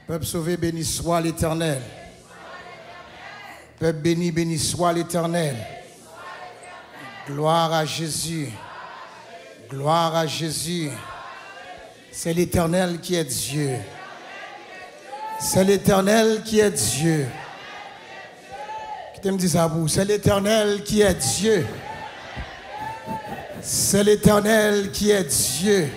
Peuple sauvé, béni soit l'Éternel. Peuple béni, béni soit l'Éternel. Gloire à Jésus. Gloire à Jésus. C'est l'Éternel qui est Dieu. C'est l'Éternel qui est Dieu. Qui me dit ça vous? C'est l'Éternel qui est Dieu. C'est l'Éternel qui est Dieu.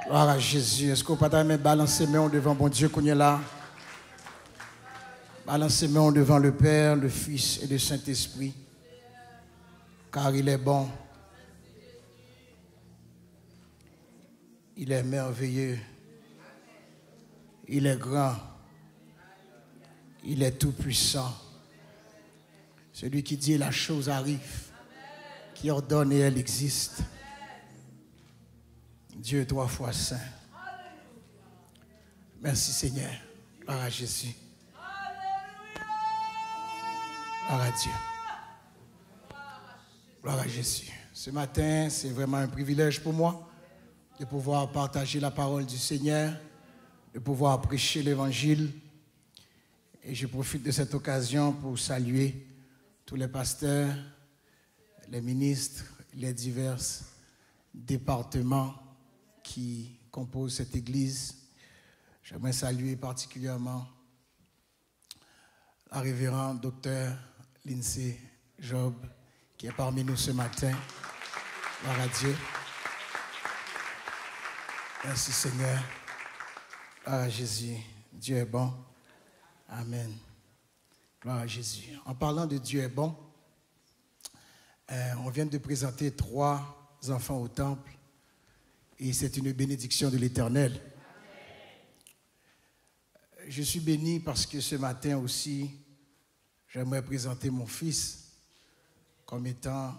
Gloire à Jésus. Est-ce qu'on peut pas balancer mes mains devant bon Dieu qu'on est là? Balancer mes mains devant le Père, le Fils et le Saint-Esprit. Car il est bon. Il est merveilleux. Il est grand. Il est tout puissant. Celui qui dit la chose arrive, qui ordonne et elle existe. Dieu 3 fois saint. Merci Seigneur. Gloire à Jésus. Gloire à Dieu. Gloire à Jésus. Ce matin, c'est vraiment un privilège pour moi de pouvoir partager la parole du Seigneur, de pouvoir prêcher l'Évangile. Et je profite de cette occasion pour saluer tous les pasteurs, les ministres, les divers départements qui composent cette église. J'aimerais saluer particulièrement la révérende docteur Lindsay Job, qui est parmi nous ce matin. Gloire à Dieu. Merci Seigneur. Gloire à Jésus. Dieu est bon. Amen. Gloire à Jésus. En parlant de Dieu est bon, on vient de présenter 3 enfants au temple et c'est une bénédiction de l'Éternel. Je suis béni parce que ce matin aussi, j'aimerais présenter mon fils comme étant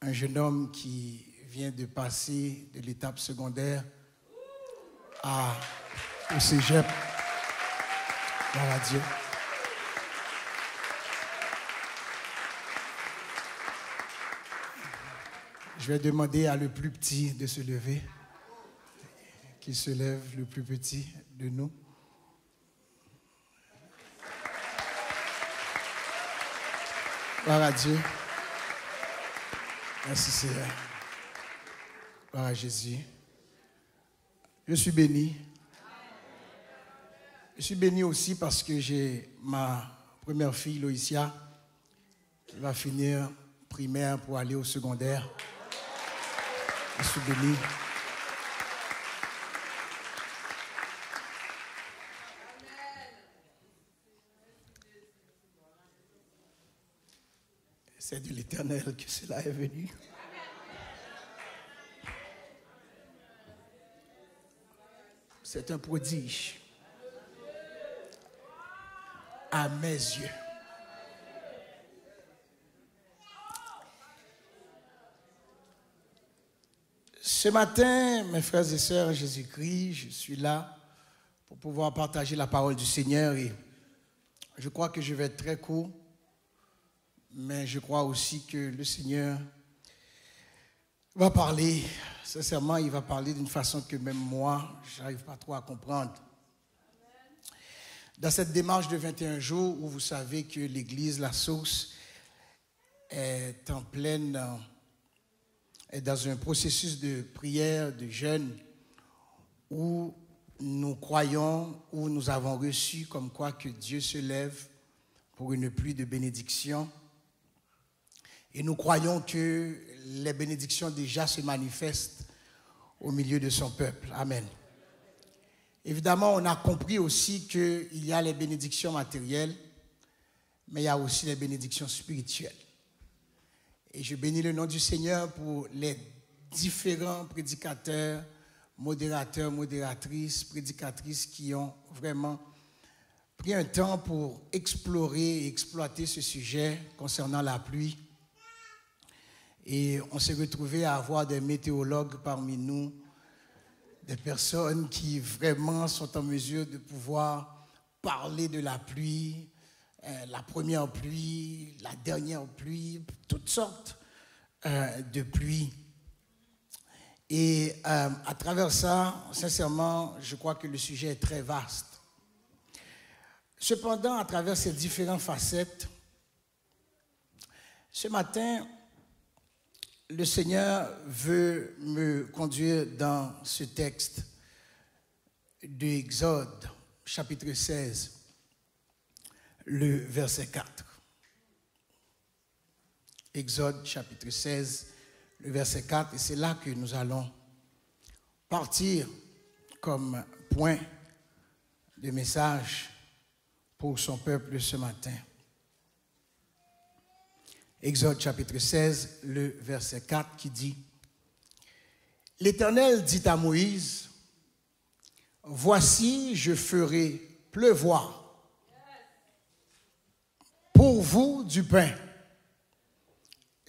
un jeune homme qui vient de passer de l'étape secondaire au cégep. Gloire à Dieu. Je vais demander à le plus petit de se lever, qu'il se lève, le plus petit de nous. Gloire à Dieu. Merci Seigneur. Gloire à Jésus. Je suis béni. Je suis béni aussi parce que j'ai ma première fille, Loïcia, qui va finir primaire pour aller au secondaire. Je suis béni. C'est de l'Éternel que cela est venu. C'est un prodige. À mes yeux. Ce matin, mes frères et sœurs, Jésus-Christ, je suis là pour pouvoir partager la parole du Seigneur et je crois que je vais être très court, mais je crois aussi que le Seigneur va parler, sincèrement, il va parler d'une façon que même moi, je n'arrive pas trop à comprendre. Dans cette démarche de 21 jours où vous savez que l'Église, la Source, est en pleine, est dans un processus de prière, de jeûne, où nous croyons, où nous avons reçu comme quoi que Dieu se lève pour une pluie de bénédictions. Et nous croyons que les bénédictions déjà se manifestent au milieu de son peuple. Amen. Évidemment, on a compris aussi qu'il y a les bénédictions matérielles, mais il y a aussi les bénédictions spirituelles. Et je bénis le nom du Seigneur pour les différents prédicateurs, modérateurs, modératrices, prédicatrices qui ont vraiment pris un temps pour explorer et exploiter ce sujet concernant la pluie. Et on s'est retrouvé à avoir des météorologues parmi nous, des personnes qui vraiment sont en mesure de pouvoir parler de la pluie, la première pluie, la dernière pluie, toutes sortes de pluies. Et à travers ça, sincèrement, je crois que le sujet est très vaste. Cependant, à travers ces différentes facettes, ce matin, le Seigneur veut me conduire dans ce texte de Exode, chapitre 16, le verset 4. Exode, chapitre 16, le verset 4, et c'est là que nous allons partir comme point de message pour son peuple ce matin. Exode chapitre 16, le verset 4 qui dit « L'Éternel dit à Moïse, voici, je ferai pleuvoir pour vous du pain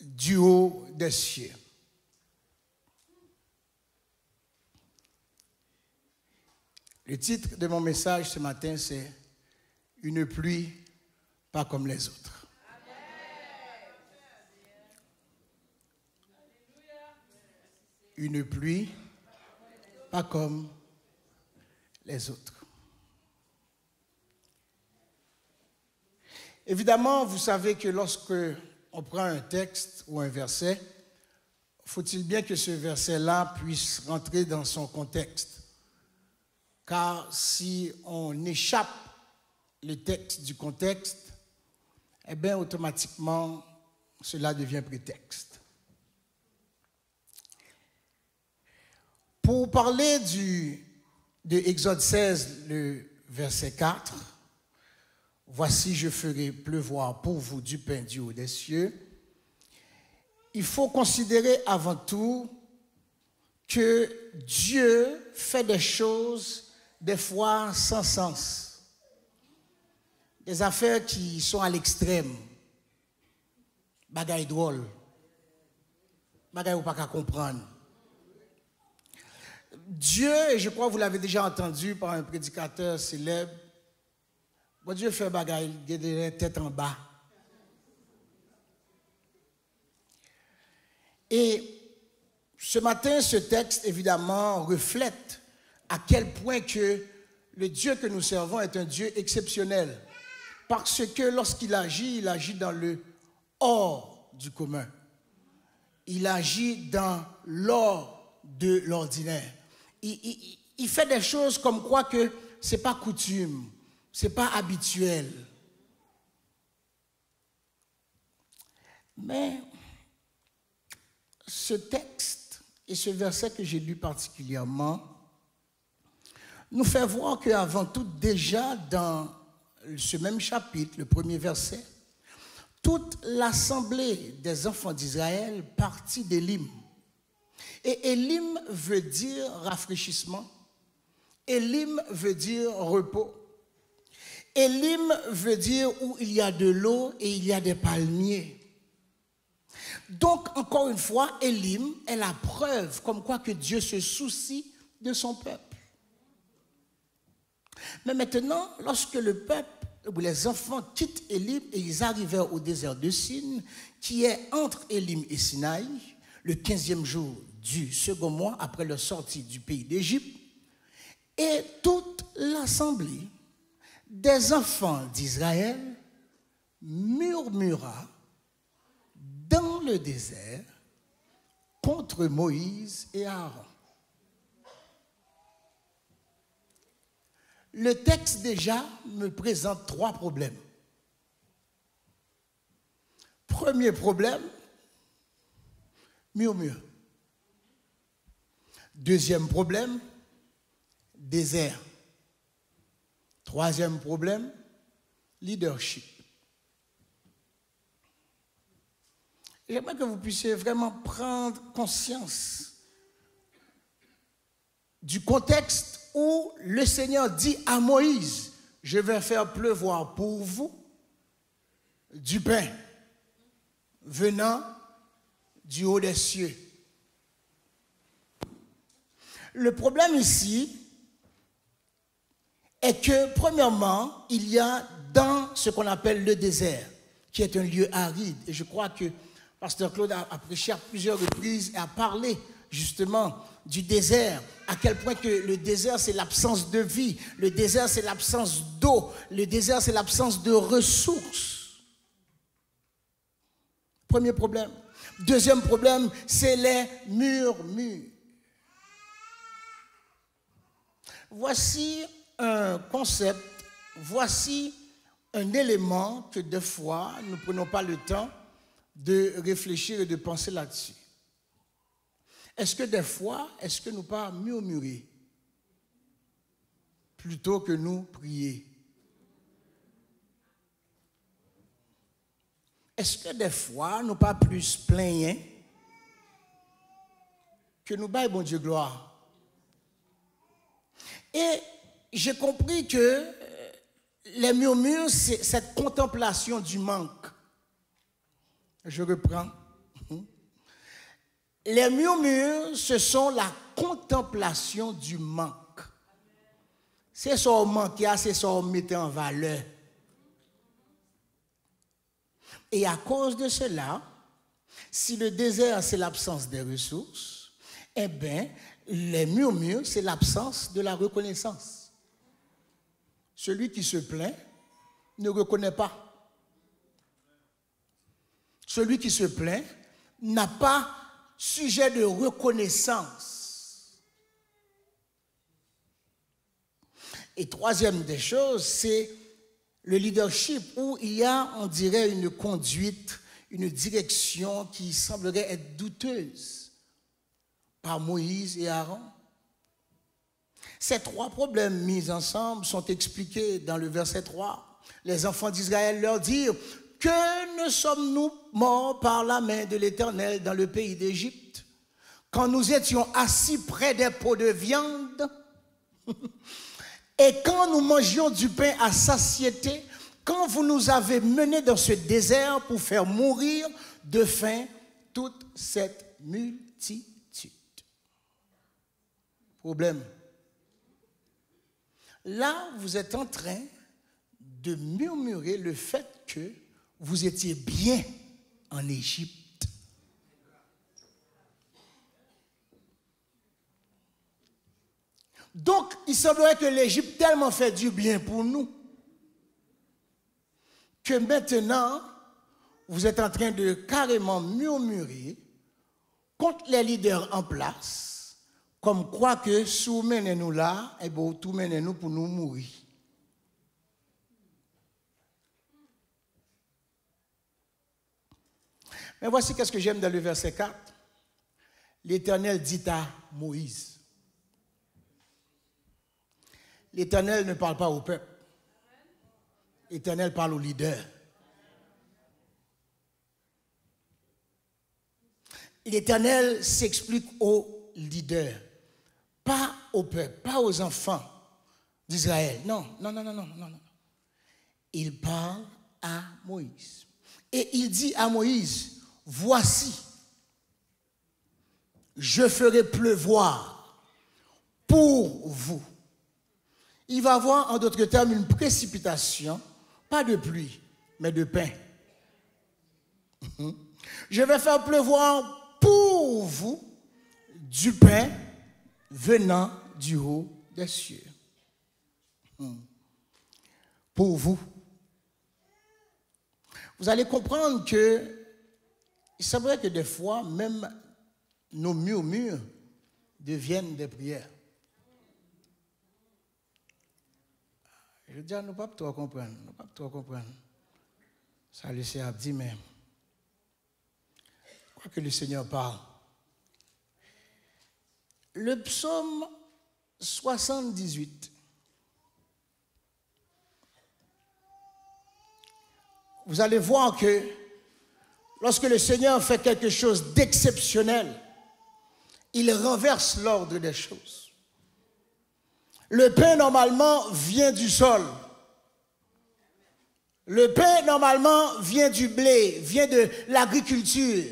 du haut des cieux. » Le titre de mon message ce matin, c'est « Une pluie pas comme les autres ». Une pluie pas comme les autres. Évidemment, vous savez que lorsque on prend un texte ou un verset, faut-il bien que ce verset-là puisse rentrer dans son contexte. Car si on échappe le texte du contexte, eh bien automatiquement, cela devient prétexte. Pour parler de Exode 16, le verset 4, « Voici, je ferai pleuvoir pour vous du pain du haut des cieux », il faut considérer avant tout que Dieu fait des choses des fois sans sens, des affaires qui sont à l'extrême, bagaille drôle, bagaille ou pas qu'à comprendre. Dieu, et je crois que vous l'avez déjà entendu par un prédicateur célèbre, bon Dieu fait bagaille, il a des têtes en bas. Et ce matin, ce texte, évidemment, reflète à quel point que le Dieu que nous servons est un Dieu exceptionnel. Parce que lorsqu'il agit dans le hors du commun. Il agit dans l'hors de l'ordinaire. Il fait des choses comme quoi que ce n'est pas coutume, ce n'est pas habituel. Mais ce texte et ce verset que j'ai lu particulièrement nous fait voir qu'avant tout, déjà dans ce même chapitre, le premier verset, toute l'assemblée des enfants d'Israël partit d'Élim. Et Élim veut dire rafraîchissement. Élim veut dire repos. Élim veut dire où il y a de l'eau et il y a des palmiers. Donc, encore une fois, Élim est la preuve comme quoi que Dieu se soucie de son peuple. Mais maintenant, lorsque le peuple ou les enfants quittent Élim et ils arrivèrent au désert de Sin, qui est entre Élim et Sinaï, le 15e jour du second mois après leur sortie du pays d'Égypte, et toute l'assemblée des enfants d'Israël murmura dans le désert contre Moïse et Aaron. Le texte déjà me présente 3 problèmes. Premier problème, murmure. Deuxième problème, désert. Troisième problème, leadership. J'aimerais que vous puissiez vraiment prendre conscience du contexte où le Seigneur dit à Moïse, je vais faire pleuvoir pour vous du pain venant du haut des cieux. Le problème ici est que, premièrement, il y a dans ce qu'on appelle le désert, qui est un lieu aride. Et je crois que Pasteur Claude a prêché à plusieurs reprises et a parlé justement du désert, à quel point que le désert c'est l'absence de vie, le désert c'est l'absence d'eau, le désert c'est l'absence de ressources. Premier problème. Deuxième problème, c'est les murmures. Voici un concept, voici un élément que des fois nous ne prenons pas le temps de réfléchir et de penser là-dessus. Est-ce que des fois, est-ce que nous pas murmurer plutôt que nous prier? Est-ce que des fois, nous pas plus plaigner que nous baillons bon Dieu gloire? Et j'ai compris que les murmures, c'est cette contemplation du manque. Je reprends. Les murmures, ce sont la contemplation du manque. C'est ça qu'on manque, c'est ça qu'on met en valeur. Et à cause de cela, si le désert, c'est l'absence des ressources, eh bien, les murmures, c'est l'absence de la reconnaissance. Celui qui se plaint ne reconnaît pas. Celui qui se plaint n'a pas sujet de reconnaissance. Et troisième des choses, c'est le leadership où il y a, on dirait, une conduite, une direction qui semblerait être douteuse par Moïse et Aaron. Ces trois problèmes mis ensemble sont expliqués dans le verset 3. Les enfants d'Israël leur dirent: que ne sommes-nous morts par la main de l'Éternel dans le pays d'Égypte, quand nous étions assis près des pots de viande, et quand nous mangions du pain à satiété, quand vous nous avez menés dans ce désert pour faire mourir de faim toute cette multitude. Problème. Là, vous êtes en train de murmurer le fait que vous étiez bien en Égypte. Donc, il semblerait que l'Égypte tellement fait du bien pour nous que maintenant, vous êtes en train de carrément murmurer contre les leaders en place, comme quoi que si vous menez nous là, et bien, tout menez nous pour nous mourir. Mais voici qu'est-ce que j'aime dans le verset 4. L'Éternel dit à Moïse. L'Éternel ne parle pas au peuple. L'Éternel parle au leader. L'Éternel s'explique au leader, pas au peuple, pas aux enfants d'Israël. Non. Il parle à Moïse. Et il dit à Moïse: voici, je ferai pleuvoir pour vous. Il va y avoir, en d'autres termes, une précipitation, pas de pluie, mais de pain. Je vais faire pleuvoir pour vous du pain venant du haut des cieux. Pour vous. Vous allez comprendre que c'est vrai que des fois, même nos murmures deviennent des prières. Je veux dire, nous ne pouvons pas trop comprendre. Ça laisse à dire, mais quoi que le Seigneur parle. Le psaume 78. Vous allez voir que lorsque le Seigneur fait quelque chose d'exceptionnel, il renverse l'ordre des choses. Le pain, normalement, vient du sol. Le pain, normalement, vient du blé, vient de l'agriculture,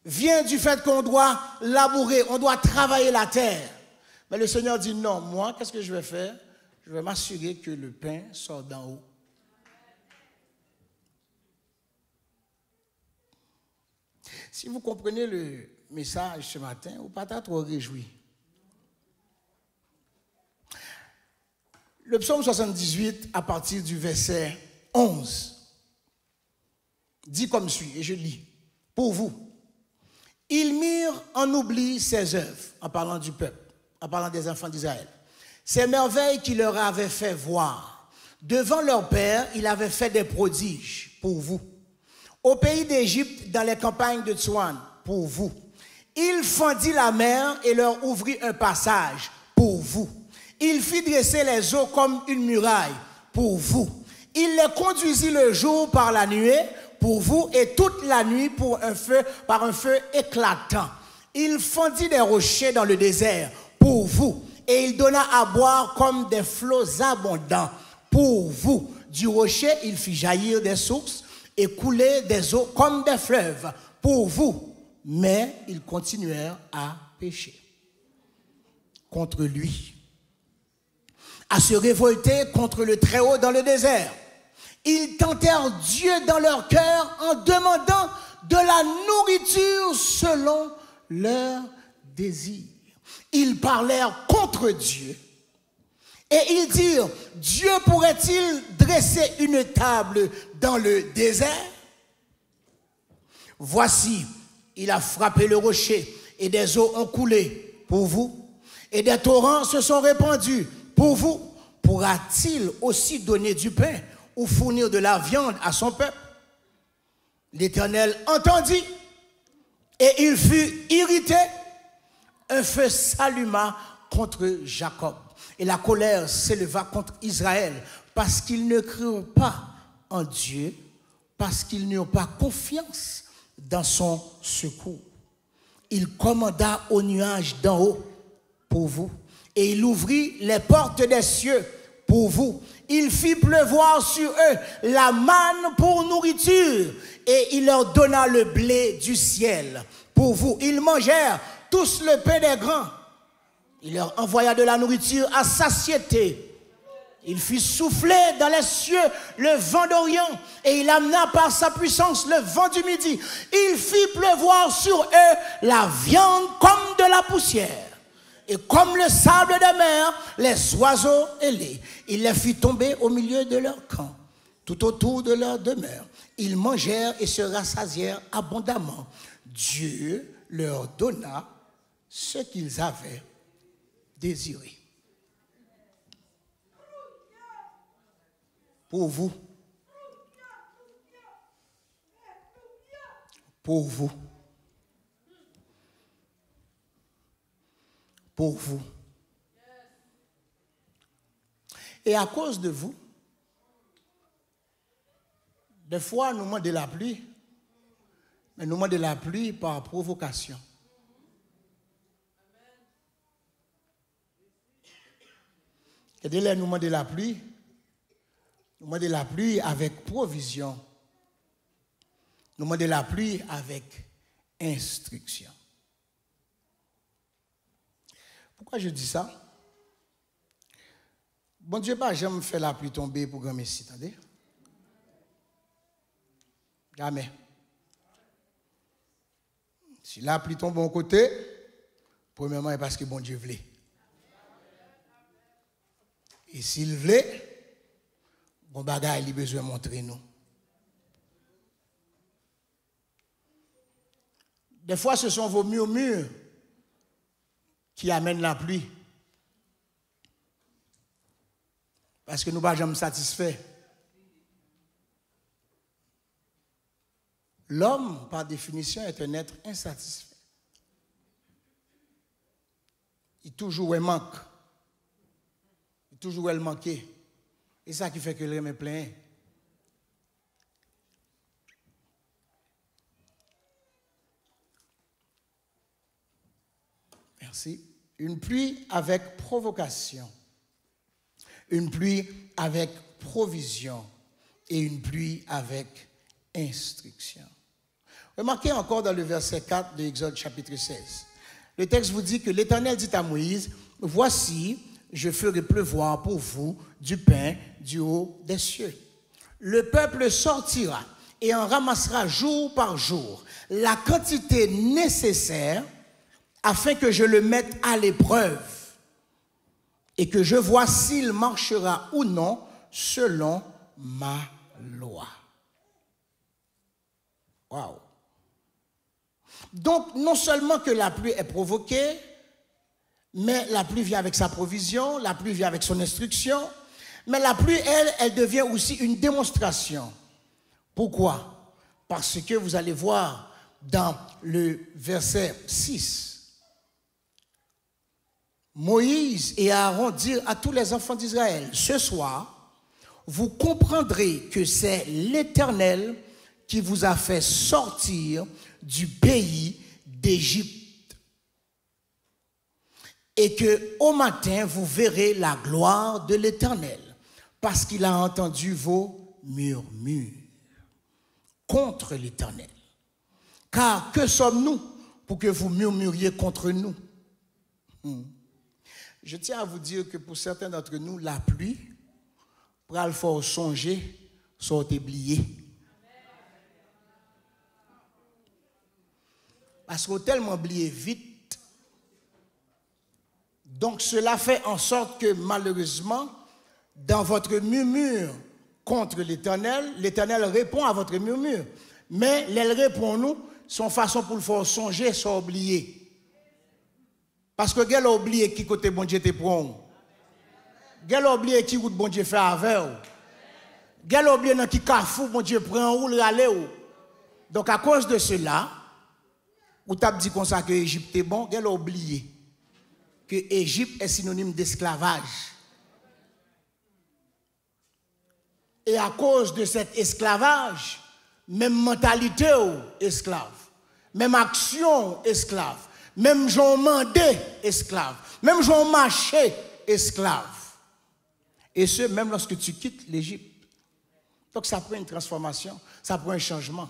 vient du fait qu'on doit labourer, on doit travailler la terre. Mais le Seigneur dit non, moi, qu'est-ce que je vais faire? Je vais m'assurer que le pain sort d'en haut. Si vous comprenez message ce matin, ou pas trop réjoui. Le psaume 78, à partir du verset 11, dit comme suit, et je lis, pour vous, ils mirent en oubli ses œuvres, en parlant du peuple, en parlant des enfants d'Israël, ces merveilles qu'il leur avait fait voir. Devant leur père, il avait fait des prodiges pour vous. Au pays d'Égypte, dans les campagnes de Tsoan, pour vous. Il fendit la mer et leur ouvrit un passage pour vous. Il fit dresser les eaux comme une muraille pour vous. Il les conduisit le jour par la nuée pour vous et toute la nuit par un feu éclatant. Il fendit des rochers dans le désert pour vous et il donna à boire comme des flots abondants pour vous. Du rocher, il fit jaillir des sources et couler des eaux comme des fleuves pour vous. Mais ils continuèrent à pécher contre lui, à se révolter contre le Très-Haut dans le désert. Ils tentèrent Dieu dans leur cœur en demandant de la nourriture selon leur désir. Ils parlèrent contre Dieu et ils dirent, Dieu pourrait-il dresser une table dans le désert? Voici, il a frappé le rocher et des eaux ont coulé pour vous et des torrents se sont répandus pour vous. Pourra-t-il aussi donner du pain ou fournir de la viande à son peuple? L'Éternel entendit et il fut irrité. Un feu s'alluma contre Jacob et la colère s'éleva contre Israël parce qu'ils ne crurent pas en Dieu, parce qu'ils n'eurent pas confiance dans son secours. Il commanda aux nuages d'en haut pour vous et il ouvrit les portes des cieux pour vous. Il fit pleuvoir sur eux la manne pour nourriture et il leur donna le blé du ciel pour vous. Ils mangèrent tous le pain des grands. Il leur envoya de la nourriture à satiété. Il fit souffler dans les cieux le vent d'Orient et il amena par sa puissance le vent du midi. Il fit pleuvoir sur eux la viande comme de la poussière. Et comme le sable de mer, les oiseaux ailés, il les fit tomber au milieu de leur camp, tout autour de leur demeure. Ils mangèrent et se rassasièrent abondamment. Dieu leur donna ce qu'ils avaient désiré. Pour vous. Pour vous. Pour vous. Et à cause de vous, des fois nous demandons de la pluie, mais nous demandons de la pluie par provocation. Et dès là nous demandons de la pluie, nous demandons de la pluie avec provision. Nous demandons de la pluie avec instruction. Pourquoi je dis ça? Bon Dieu, pas jamais fait la pluie tomber pour grand messie, attendez? Jamais. Si la pluie tombe bon côté, premièrement, c'est parce que bon Dieu voulait. Et s'il voulait, bon bagage, il a besoin de montrer nous. Des fois, ce sont vos murmures qui amènent la pluie. Parce que nous ne sommes pas jamais satisfaits. L'homme, par définition, est un être insatisfait. Il toujours manque. Il toujours elle manquer. Et ça qui fait que l'homme est plein. Merci. Une pluie avec provocation. Une pluie avec provision. Et une pluie avec instruction. Remarquez encore dans le verset 4 de Exode chapitre 16. Le texte vous dit que l'Éternel dit à Moïse, « Voici, je ferai pleuvoir pour vous du pain du haut des cieux. Le peuple sortira et en ramassera jour par jour la quantité nécessaire afin que je le mette à l'épreuve et que je vois s'il marchera ou non selon ma loi. Waouh! Donc, non seulement que la pluie est provoquée, mais la pluie vient avec sa provision, la pluie vient avec son instruction, mais la pluie, elle devient aussi une démonstration. Pourquoi? Parce que vous allez voir dans le verset 6, Moïse et Aaron dirent à tous les enfants d'Israël, ce soir, vous comprendrez que c'est l'Éternel qui vous a fait sortir du pays d'Égypte. Et que au matin, vous verrez la gloire de l'Éternel, parce qu'il a entendu vos murmures contre l'Éternel. Car que sommes-nous pour que vous murmuriez contre nous? Je tiens à vous dire que pour certains d'entre nous, la pluie, pour le faire songer, sont oubliés. Parce qu'on tellement oublié vite. Donc cela fait en sorte que malheureusement, dans votre murmure contre l'Éternel, l'Éternel répond à votre murmure. Mais elle répond nous, son façon pour le faire songer, sont oubliés. Parce que elle a oublié qui côté bon Dieu te prend. Elle a oublié qui route bon Dieu fait avec. Elle a oublié dans qui carrefour bon Dieu prend ou le aller. Donc à cause de cela, ou t'as dit comme ça que l'Égypte est bon, elle a oublié que l'Égypte est synonyme d'esclavage. Et à cause de cet esclavage, même mentalité esclave, même action esclave, même gens mandé esclave, même gens marché esclave. Et ce, même lorsque tu quittes l'Égypte. Donc ça prend une transformation, ça prend un changement.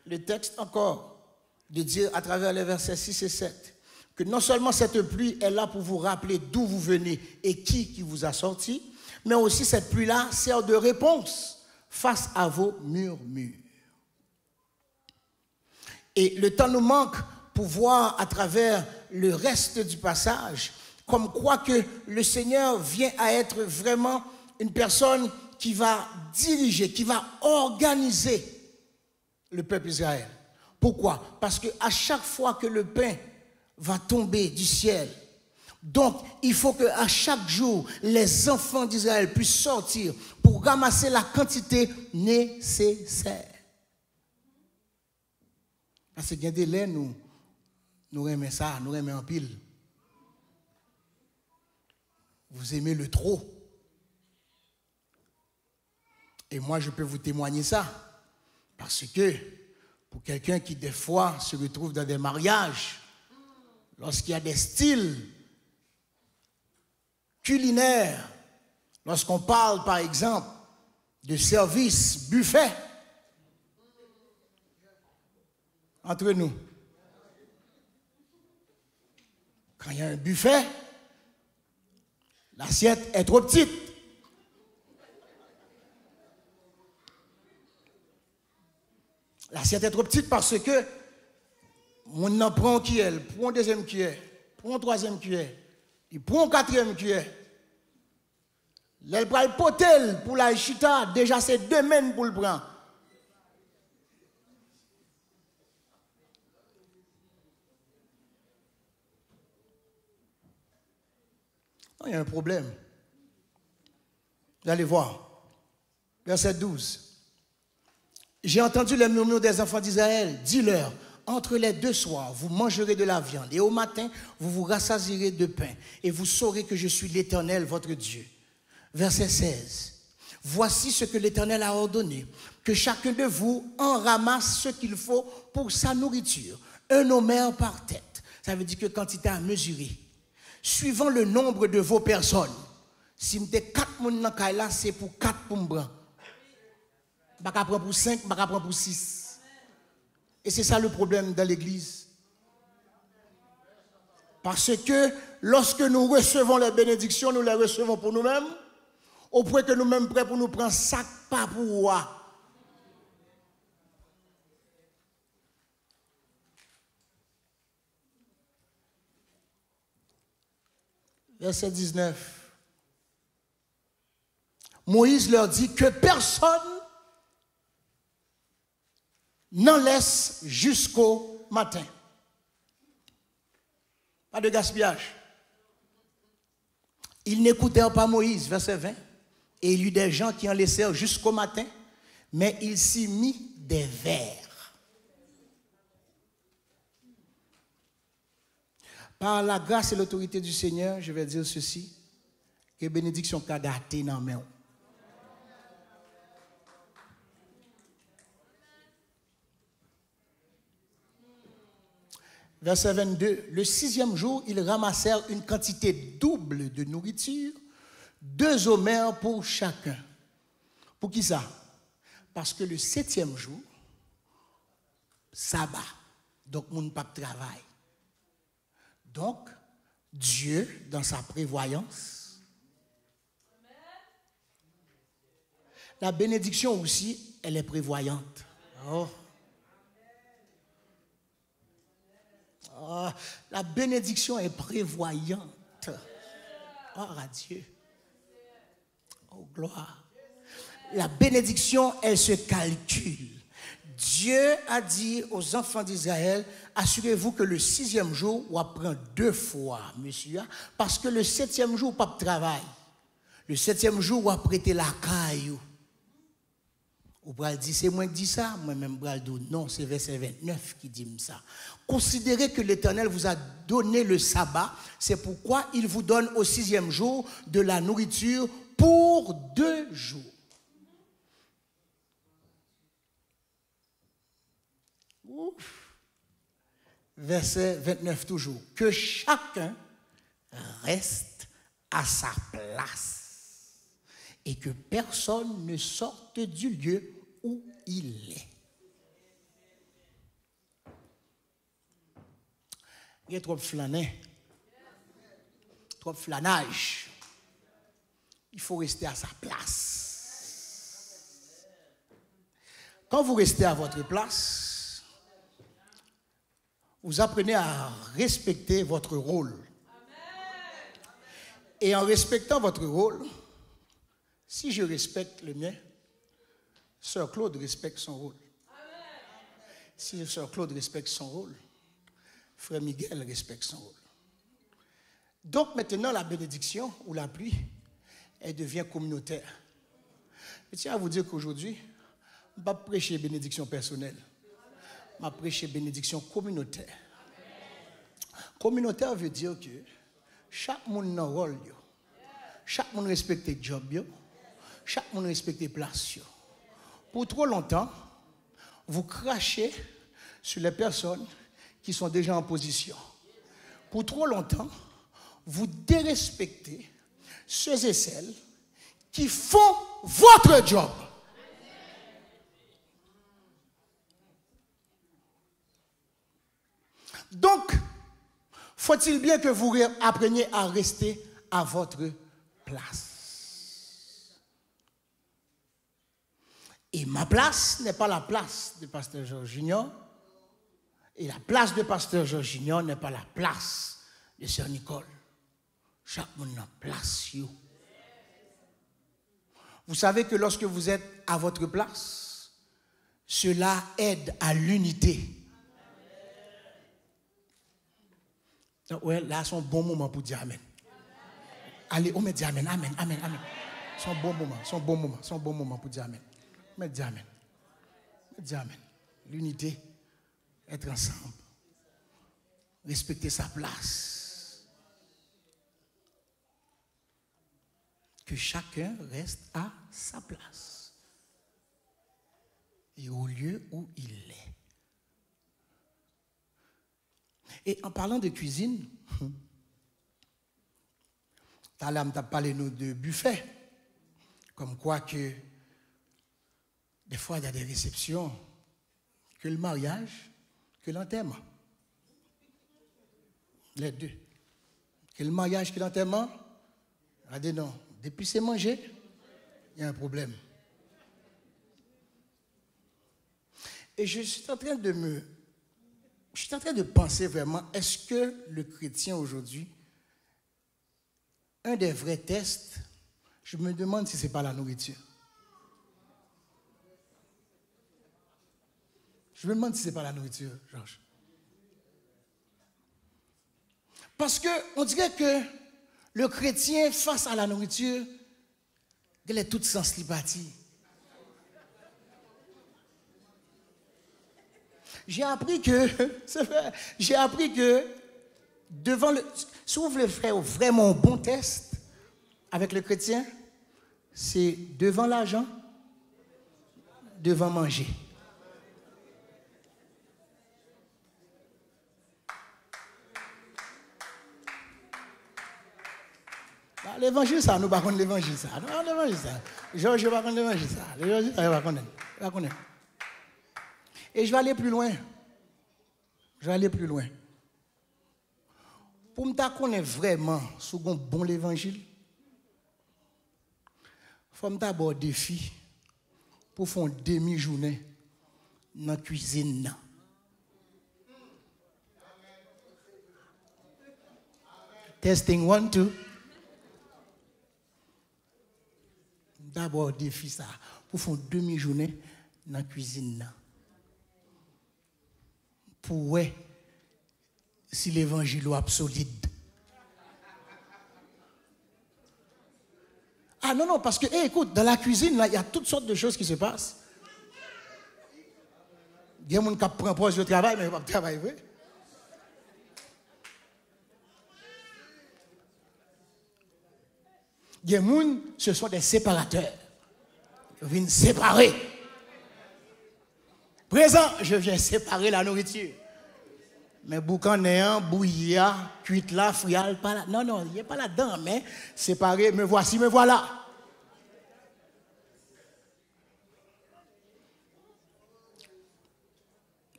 Le texte encore de dire à travers les versets 6 et 7 que non seulement cette pluie est là pour vous rappeler d'où vous venez et qui vous a sorti, mais aussi cette pluie-là sert de réponse face à vos murmures. Et le temps nous manque pour voir à travers le reste du passage comme quoi que le Seigneur vient à être vraiment une personne qui va diriger, qui va organiser le peuple Israël. Pourquoi? Parce qu'à chaque fois que le pain va tomber du ciel, donc il faut qu'à chaque jour, les enfants d'Israël puissent sortir pour ramasser la quantité nécessaire. Parce que des délai, nous aimons ça, nous aimons en pile. Vous aimez le trop. Et moi, je peux vous témoigner ça. Parce que, pour quelqu'un qui, des fois, se retrouve dans des mariages, lorsqu'il y a des styles culinaires, lorsqu'on parle, par exemple, de service buffet, entre nous, quand il y a un buffet, l'assiette est trop petite. L'assiette est trop petite parce que on en prend une cuillère, prend une deuxième cuillère, prend une troisième cuillère, il prend une quatrième cuillère. Elle prend le potel pour la chita, déjà c'est 2 mains pour le prendre. Il y a un problème. Vous allez voir. Verset 12. J'ai entendu les murmures des enfants d'Israël. Dis-leur, entre les 2 soirs, vous mangerez de la viande, et au matin, vous vous rassasierez de pain, et vous saurez que je suis l'Éternel, votre Dieu. Verset 16. Voici ce que l'Éternel a ordonné, que chacun de vous en ramasse ce qu'il faut pour sa nourriture, 1 homère par tête. Ça veut dire que quantité à mesurer. Suivant le nombre de vos personnes. Si vous avez 4 personnes dans le cas, c'est pour 4 pour me prendre. Je ne vais pas prendre pour 5, je ne vais pas prendre pour 6. Et c'est ça le problème dans l'église. Parce que lorsque nous recevons les bénédictions, nous les recevons pour nous-mêmes, Au point que nous-mêmes prêts pour nous prendre sac pas pour roi. Verset 19. Moïse leur dit que personne n'en laisse jusqu'au matin. Pas de gaspillage. Ils n'écoutèrent pas Moïse, verset 20. Et il y eut des gens qui en laissèrent jusqu'au matin, mais il s'y mit des vers. Par la grâce et l'autorité du Seigneur, je vais dire ceci, que bénédiction qu'a gâté dans mes mains. Verset 22, le 6e jour, ils ramassèrent une quantité double de nourriture, 2 homères pour chacun. Pour qui ça? Parce que le 7e jour, sabbat, donc mon pas de travail. Donc, Dieu, dans sa prévoyance, la bénédiction aussi, elle est prévoyante. Oh. Oh, la bénédiction est prévoyante. Oh, Dieu. Oh, gloire. La bénédiction, elle se calcule. Dieu a dit aux enfants d'Israël, assurez-vous que le 6e jour, on prend 2 fois, monsieur, parce que le 7e jour, pas de travail. Le 7e jour, on prêter la caille. Ou bral dit, c'est moi qui dis ça, moi-même bral dit, non, c'est verset 29 qui dit ça. Considérez que l'Éternel vous a donné le sabbat, c'est pourquoi il vous donne au 6e jour de la nourriture pour 2 jours. Ouf. Verset 29 toujours. Que chacun reste à sa place et que personne ne sorte du lieu où il est. Il y a trop de flâner, trop de flanage. Il faut rester à sa place. Quand vous restez à votre place, vous apprenez à respecter votre rôle. Et en respectant votre rôle, si je respecte le mien, Sœur Claude respecte son rôle. Si Sœur Claude respecte son rôle, Frère Miguel respecte son rôle. Donc maintenant, la bénédiction ou la pluie, elle devient communautaire. Je tiens à vous dire qu'aujourd'hui, je ne vais pas prêcher bénédiction personnelle. Je vais prêcher bénédiction communautaire. Communautaire veut dire que chaque monde a un rôle. Chaque monde respecte le job. Chaque monde respecte les places. Pour trop longtemps, vous crachez sur les personnes qui sont déjà en position. Pour trop longtemps, vous dérespectez ceux et celles qui font votre job. Donc, faut-il bien que vous appreniez à rester à votre place. Et ma place n'est pas la place de Pasteur Georges Junior. Et la place de Pasteur Georges Junior n'est pas la place de Sœur Nicole. Chaque monde a place. Vous savez que lorsque vous êtes à votre place, cela aide à l'unité. Ouais, là, c'est un bon moment pour dire Amen. Allez, on me dit Amen, Amen, Amen, Amen. C'est un bon moment, c'est un bon moment, c'est un bon moment pour dire Amen. On me dit Amen. On me dit Amen. L'unité, être ensemble, respecter sa place. Que chacun reste à sa place et au lieu où il est. Et en parlant de cuisine, tout à l'heure, on a parlé de buffet, comme quoi que des fois il y a des réceptions, que le mariage, que l'enterrement. Les deux. Que le mariage, que l'enterrement, regardez non, depuis c'est manger, il y a un problème. Et je suis en train de penser vraiment, est-ce que le chrétien aujourd'hui, un des vrais tests, je me demande si ce n'est pas la nourriture. Je me demande si ce n'est pas la nourriture, Georges. Parce qu'on dirait que le chrétien, face à la nourriture, il est toute sans sympathie. J'ai appris que, c'est vrai, devant le, si vous voulez faire vraiment un bon test avec le chrétien, c'est devant l'argent, devant manger. L'évangile, ça, nous ne connaissons pas l'évangile, ça. Non, l'évangile, ça. Georges, je ne connais pas l'évangile, ça. L'évangile, ça, je ne connais pas. Et je vais aller plus loin. Pour me connaître vraiment ce qu'on bon l'évangile, il faut me d'abord défi pour faire une demi-journée dans la cuisine. Testing 1, 2. D'abord défi ça pour faire une demi-journée dans la cuisine. Pour ouais, si l'évangile est solide. Ah non, parce que, écoute, dans la cuisine, là, il y a toutes sortes de choses qui se passent. Il y a des gens qui prennent pause de travail, mais ils ne vont pas travailler, oui. Il y a des gens, ce sont des séparateurs. Ils viennent séparer. Présent, je viens séparer la nourriture. Mais boucanéen, bouillia, cuite là, frial, pas là. Non, il n'est pas là-dedans, mais séparer, me voici, me voilà.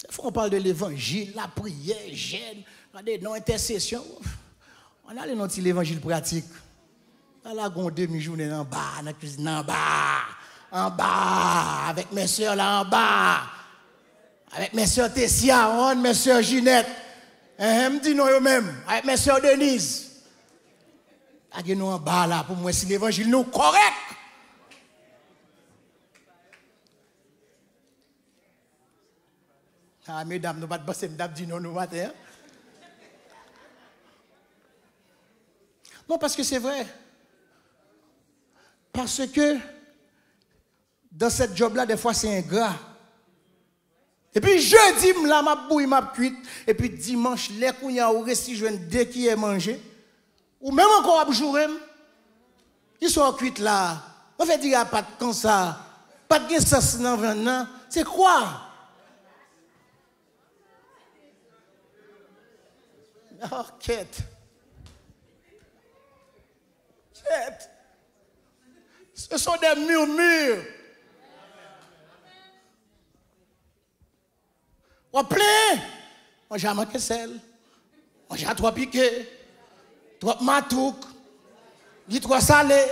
Il faut qu'on parle de l'évangile, la prière, jeûne, non, intercession. On a l'évangile pratique. Là, la demi-journée en bas, dans la cuisine en bas, avec mes soeurs là en bas, avec mes soeurs Tessia, mes soeurs Ginette, me dit non eux-mêmes, avec mes soeurs Denise. Là, nous en bas là, pour moi, si l'évangile nous correct. Ah, mesdames, nous ne pouvons pas dire non nous matin. Non, parce que c'est vrai. Parce que dans cette job-là, des fois, c'est ingrat. Et puis jeudi, ma bouille, ma cuite. Et puis dimanche, les kounya ou resti jouen dès qu'il est mangé. Ou même encore à jouer. Ils sont cuites là. On fait dire pas comme ça. Pas de sens dans le c'est quoi? Oh, quête. Ce sont des murmures. On plein. On j'ai manqué sel. On j'ai trop piqué. Trop matouk. Il trop salé.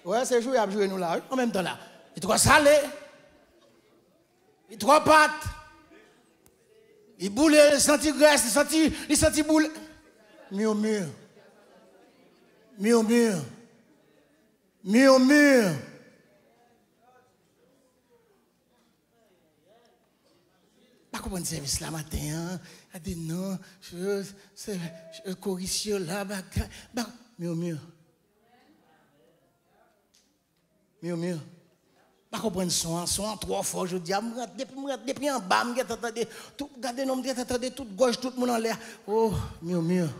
Ouais, c'est joué à jouer nous là. En même temps là. Il trop salé. Il trop pâte. Il boule, il senti graisse, il senti boule. Murmure. Murmure. Murmure. Pas comment dire service là matin, hein? A dit non, je corrigeais là, murmure. Murmure. Pas comprendre son trop fort, je dis, depuis en bas, tout, regardez, non, attendez, toute gauche, tout le monde en l'air. Oh, murmure.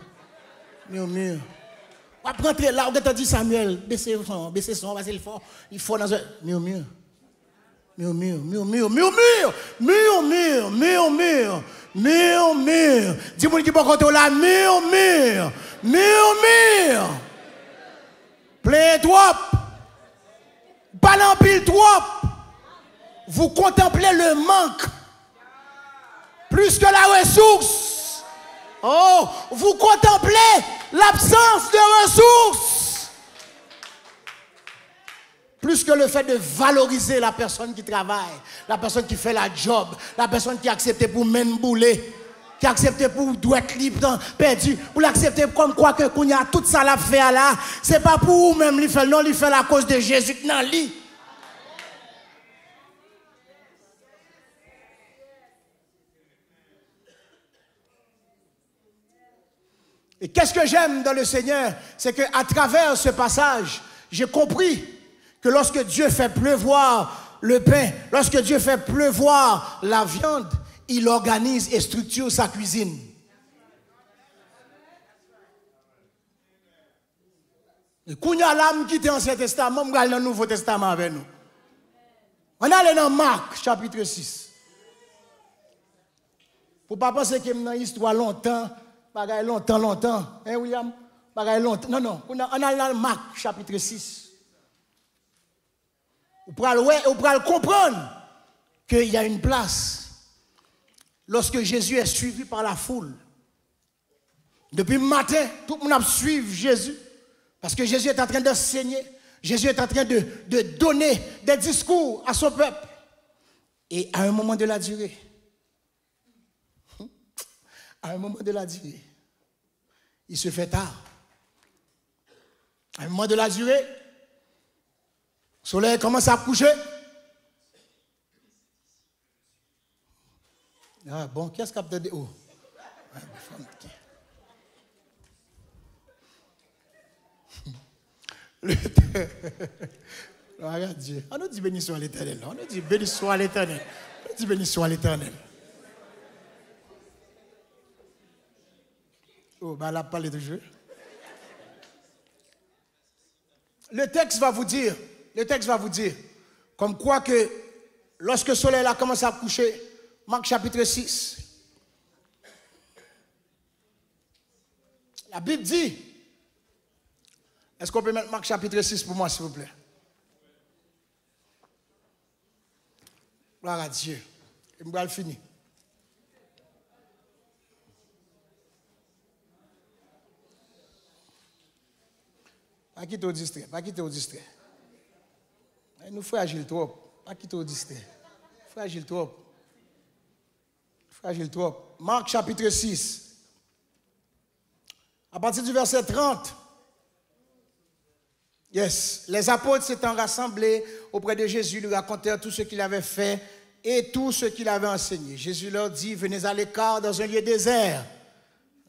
Murmure. On va rentrer là, on a dit Samuel, baissez son, vas-y le fort. Il faut dans un murmure. Murmure. Dis-moi qui peut compter là, murmure. Plein trop. Pas l'empile trop. Vous contemplez le manque. Plus que la ressource. Oh, vous contemplez l'absence de ressources. Plus que le fait de valoriser la personne qui travaille, la personne qui fait la job, la personne qui a accepté pour même bouler, qui a accepté pour doit être libre, perdu, pour l'accepter comme quoi que qu'on y a tout ça la fait là, c'est pas pour vous même lui fait, non, lui fait la cause de Jésus dans lui. Et qu'est-ce que j'aime dans le Seigneur, c'est qu'à travers ce passage, j'ai compris que lorsque Dieu fait pleuvoir le pain, lorsque Dieu fait pleuvoir la viande, il organise et structure sa cuisine. Et quand il y a l'âme qui était dans l'Ancien Testament, on va dans le Nouveau Testament avec nous. On est dans Marc, chapitre 6. Pour ne pas penser que dans l'histoire longtemps, longtemps. Hein, William? Longtemps. Non. On a dans Marc, chapitre 6. Vous pourrez comprendre qu'il y a une place. Lorsque Jésus est suivi par la foule. Depuis le matin, tout le monde suit Jésus. Parce que Jésus est en train d'enseigner. Jésus est en train de donner des discours à son peuple. Et à un moment de la durée, il se fait tard. À un moment de la durée, le soleil commence à coucher. Ah bon, qu'est-ce qu'il y a de haut? Regarde Dieu. On nous dit béni soit l'Éternel. On nous dit béni soit l'Éternel. On nous dit béni soit l'Éternel. Oh, ben là, parlez de jeu. Le texte va vous dire, comme quoi que lorsque le soleil a commencé à coucher, Marc chapitre 6, la Bible dit, est-ce qu'on peut mettre Marc chapitre 6 pour moi, s'il vous plaît? Gloire à Dieu. Et je vais le finir. Pas quitter au distrait, Nous fragile trop. Pas quitter au distrait. Fragile trop. Marc chapitre 6. À partir du verset 30. Yes. Les apôtres s'étant rassemblés auprès de Jésus, lui racontèrent tout ce qu'il avait fait et tout ce qu'il avait enseigné. Jésus leur dit, venez à l'écart dans un lieu désert.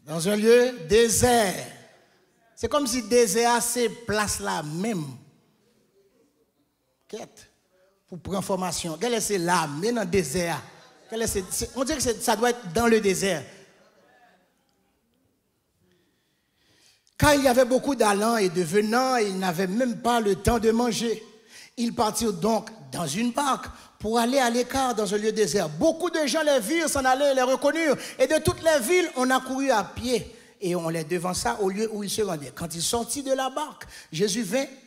Dans un lieu désert. C'est comme si désert, c'est place là même. Quête. Pour prendre formation. Quelle est c'est là, mais dans le désert. On dirait que ça doit être dans le désert. Quand il y avait beaucoup d'allants et de venants, ils n'avaient même pas le temps de manger. Ils partirent donc dans une barque pour aller à l'écart dans un lieu désert. Beaucoup de gens les virent, s'en allaient, les reconnurent. Et de toutes les villes, on a couru à pied. Et on les devança au lieu où ils se rendaient. Quand il sortit de la barque, Jésus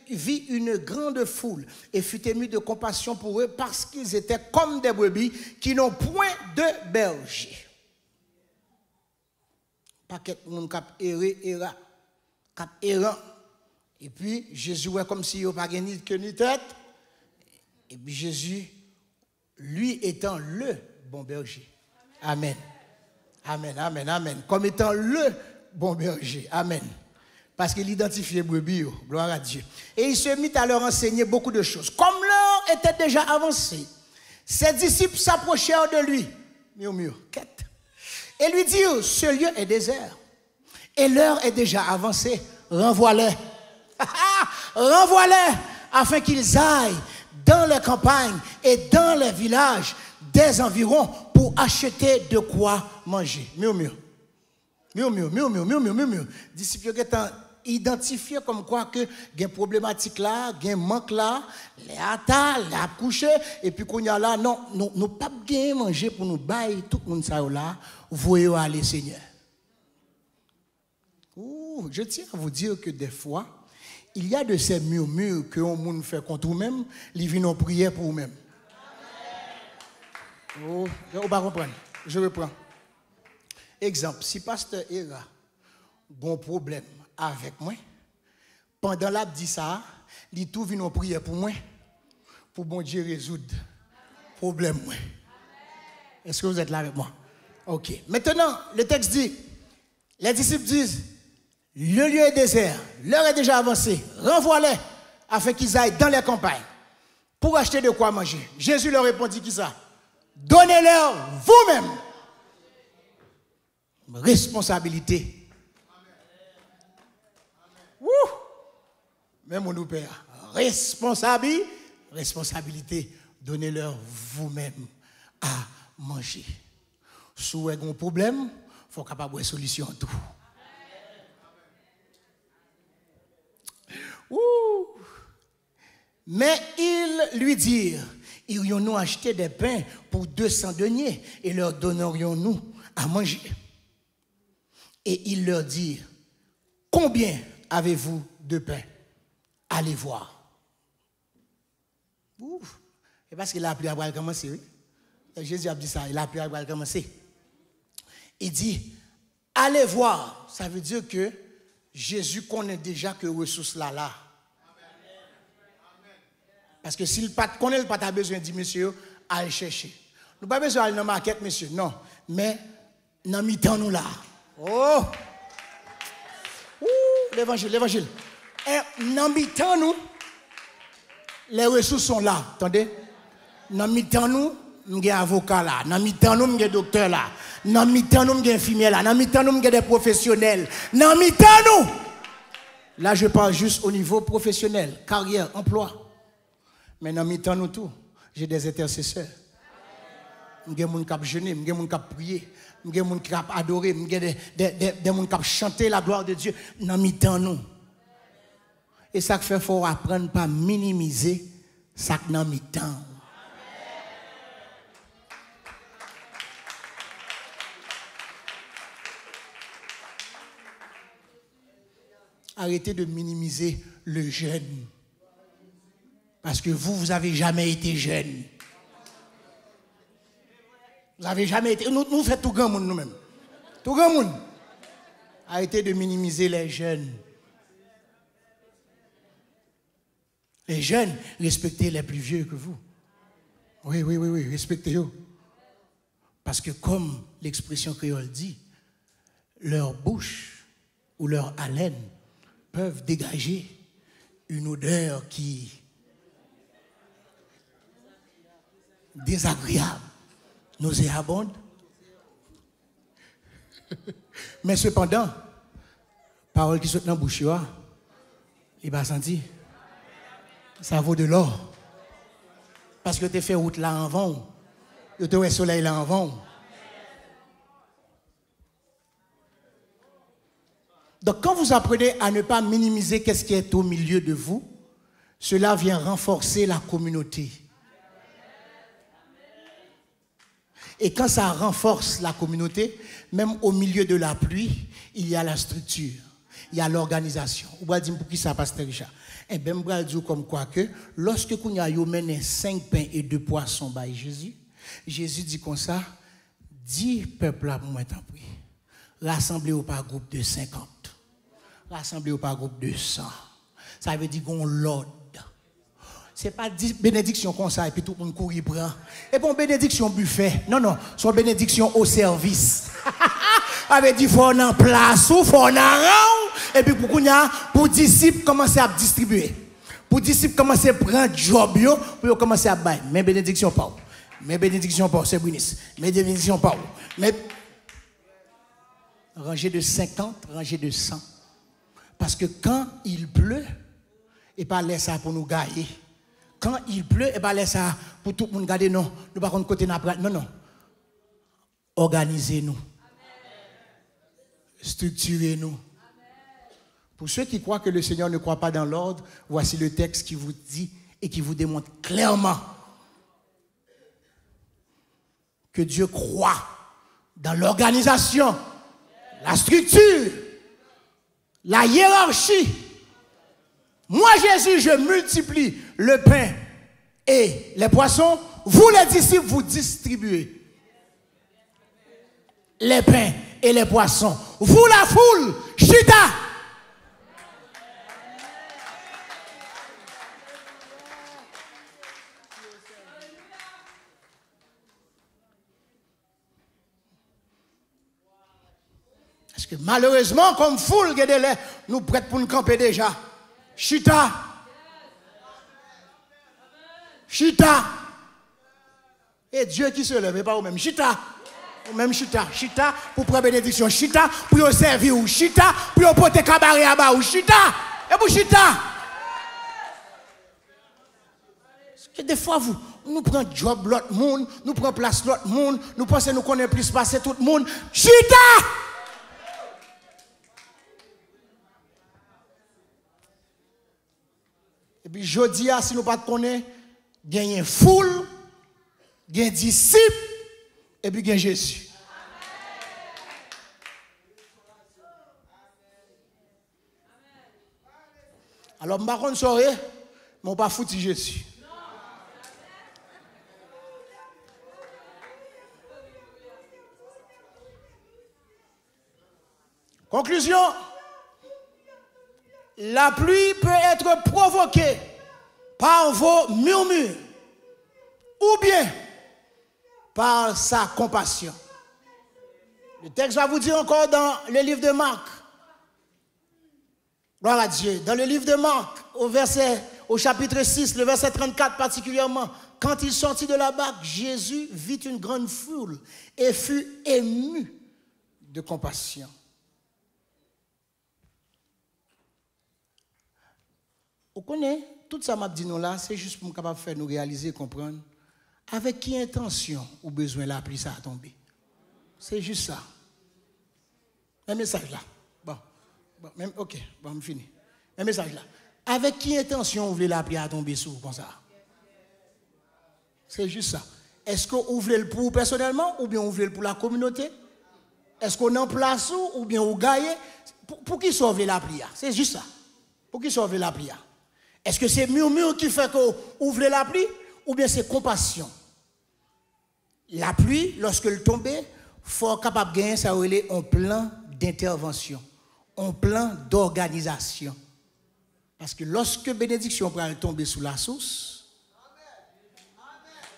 vit une grande foule et fut ému de compassion pour eux parce qu'ils étaient comme des brebis qui n'ont point de berger. Paquet de monde cap errant. Et puis Jésus est comme s'il n'y avait pas ni queue ni tête. Et puis Jésus, lui étant le bon berger. Amen. Comme étant le bon berger. Amen. Parce qu'il identifiait brebis. Gloire à Dieu. Et il se mit à leur enseigner beaucoup de choses. Comme l'heure était déjà avancée, ses disciples s'approchèrent de lui. Murmure, quête. Et lui dirent, ce lieu est désert. Et l'heure est déjà avancée. Renvoie-les. Renvoie-les afin qu'ils aillent dans les campagnes et dans les villages des environs pour acheter de quoi manger. Murmure. Disciples qui sont identifiés comme quoi que il y a une problématique là, il y a un manque là, les attaques, les coucher, et puis qu'on y a là, non, nous pas bien manger pour nous bailler tout le monde ça là, voyez aller Seigneur. Je tiens à vous dire que des fois, il y a de ces murmures que on monde fait contre vous-même, ils viennent en prière pour vous-même. Oh, on va comprendre. Je reprends. Exemple, si pasteur Era a un problème avec moi, pendant la dit ça, il tout vient en prière pour moi, pour bon Dieu résoudre le problème. Est-ce que vous êtes là avec moi? Ok. Maintenant, le texte dit, les disciples disent, le lieu est désert, l'heure est déjà avancée, renvoie-les afin qu'ils aillent dans les campagnes pour acheter de quoi manger. Jésus leur répondit qui ça? Donnez-leur vous-même responsabilité. Ouh! Même mon père. Responsabilité. Donnez-leur vous-même à manger. Si vous avez un problème, il faut capable de solution à tout. Ouh. Mais ils lui dirent, irions-nous acheter des pains pour 200 deniers et leur donnerions-nous à manger? Et ils leur dirent, combien avez-vous de pain? Allez voir. Ouf. Et parce qu'il a appris à commencer, oui. Jésus a dit ça, il a appris à commencer. Il dit, allez voir. Ça veut dire que Jésus connaît déjà que ressources là. Parce que s'il ne connaît pas, tu besoin de dire, monsieur, allez chercher. Nous n'avons pas besoin d'aller dans la market, monsieur, non. Mais, nous mettons nous là. Oh! Ouh, l'évangile. Et nous mettons nous, les ressources sont là. Attendez? Nous mettons nous, nous avons avocat là. Nous mettons nous, nous avons docteur là. Nous mettons nous, nous avons infirmier là. Nous mettons nous, nous avons des professionnels. Nous mettons nous. Là, je parle juste au niveau professionnel, carrière, emploi. Mais dans mi-temps, nous tout, j'ai des intercesseurs. J'ai des gens qui jeûner, j'ai des gens qui prier, j'ai des gens qui adorer, j'ai des gens qui chanter la gloire de Dieu. Dans mi-temps, nous. Et ça fait faut apprendre à minimiser ça que dans mi-temps. Arrêtez de minimiser le jeûne. Parce que vous n'avez jamais été jeune. Vous n'avez jamais été. Nous faisons tout grand monde nous-mêmes. Tout grand monde. Arrêtez de minimiser les jeunes. Les jeunes, respectez les plus vieux que vous. Oui, respectez-les. Parce que comme l'expression créole dit, leur bouche ou leur haleine peuvent dégager une odeur qui désagréable, nauséabonde. Mais cependant, parole qui saute dans la bouche, il va sentir. Ça vaut de l'or. Parce que tu fait route là en vent. Tu fait soleil là en vent. Donc quand vous apprenez à ne pas minimiser qu'est-ce qui est au milieu de vous, cela vient renforcer la communauté. Et quand ça renforce la communauté, même au milieu de la pluie, il y a la structure, il y a l'organisation. Vous allez dire pour qui ça, Pasteur Richard? Eh bien, je vais dire comme quoi que lorsque vous avez mené 5 pains et 2 poissons par Jésus, Jésus dit comme ça, 10 peuples là pour moi t'en prie. Rassemblez-vous par groupe de 50. Rassemblez-vous par groupe de 100. Ça veut dire qu'on l'ordre. Ce n'est pas bénédiction comme ça et puis tout le monde courir prend. Et bon, bénédiction buffet. Non, c'est bénédiction au service. Avec dit faut en place ou faut en rang. Et puis pour disciples commencer à distribuer. Pour disciples commencer à prendre job yo, pour commencer à bailler. Mais bénédiction pas. Mais bénédiction pas, c'est Brinis. Mais bénédiction pas. Mais rangée de 50, rangée de 100. Parce que quand il pleut, et pas laisser ça pour nous gagner. Quand il pleut, et pas laisser ça pour tout le monde garder. Non, nous pas contre côté non. Organisez-nous. Structurez-nous. Pour ceux qui croient que le Seigneur ne croit pas dans l'ordre, voici le texte qui vous dit et qui vous démontre clairement que Dieu croit dans l'organisation, la structure, la hiérarchie. Moi, Jésus, je multiplie le pain et les poissons. Vous, les disciples, vous distribuez les pains et les poissons. Vous, la foule, chita. Malheureusement, comme foule, nous prêtes pour nous camper déjà. Chita. Chita. Et Dieu qui se lève, et pas vous-même. Chita. Même chita. Chita pour prendre bénédiction. Chita pour servir. Ou chita pour porter cabaret à bas. Ou chita. Et pour chita. Et des fois, nous prenons job l'autre monde, nous prenons place l'autre monde, nous pensons nous connaissons plus passer tout le monde. Chita! Et puis, je dis, si nous ne connaissons pas, il y a une foule, il y a un disciple, et puis il y a Jésus. Alors, je ne sais pas si mais on ne pas foutre Jésus. Conclusion, la pluie peut être provoquée par vos murmures ou bien par sa compassion. Le texte va vous dire encore dans le livre de Marc. Gloire à Dieu. Dans le livre de Marc, au chapitre 6, le verset 34 particulièrement, quand il sortit de la barque, Jésus vit une grande foule et fut ému de compassion. Vous connaissez, tout ça m'a dit nous là, c'est juste pour nous capable de faire nous réaliser, comprendre, avec qui intention ou besoin la pluie ça a tombé. C'est juste ça. Un message là. Bon même, ok, bon, je finis. Un message là. Avec qui intention vous voulez la pluie à tomber sur vous comme ça? C'est juste ça. Est-ce que vous voulez le pour vous personnellement ou bien vous voulez le pour la communauté? Est-ce qu'on en place ou bien vous gagnez? Pour qui sauver la pluie? C'est juste ça. Pour qui sauver la pluie? Est-ce que c'est murmure qui fait que vous ouvrez la pluie ou bien c'est compassion? La pluie, lorsque elle tombe, il faut être capable de gagner ça un plan d'intervention, un plan d'organisation. Parce que lorsque bénédiction va tomber sous la source,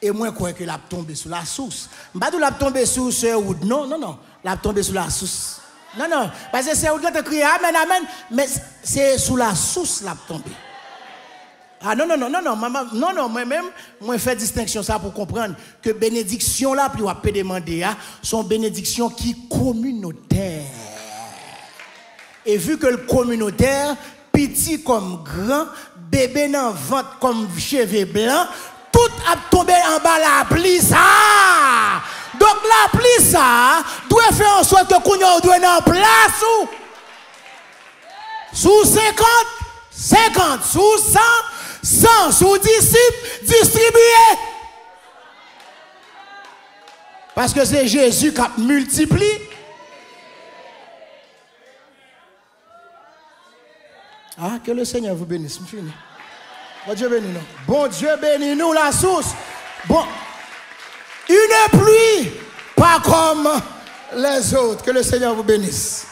et moi crois que la tombe sous la source. Je ne vais pas tomber sous ce Wood, non, la tombe sous la source. Non, parce que c'est Wood qui a crié amen, amen, mais c'est sous la source la tombe. Ah non, moi-même, moi fais distinction ça pour comprendre que bénédiction là, puis on peut demander, sont bénédictions qui communautaires. Et vu que le communautaire, petit comme grand, bébé dans le ventre comme cheveux blancs, tout a tombé en bas la pluie ça. Donc la pluie ça, doit faire en sorte que Kounyo doit être en place sous 50, sous 100, sous disciples, distribués. Parce que c'est Jésus qui a multiplié. Ah, que le Seigneur vous bénisse. Bon Dieu bénisse nous. Bon Dieu bénisse nous la source. Bon, une pluie pas comme les autres. Que le Seigneur vous bénisse.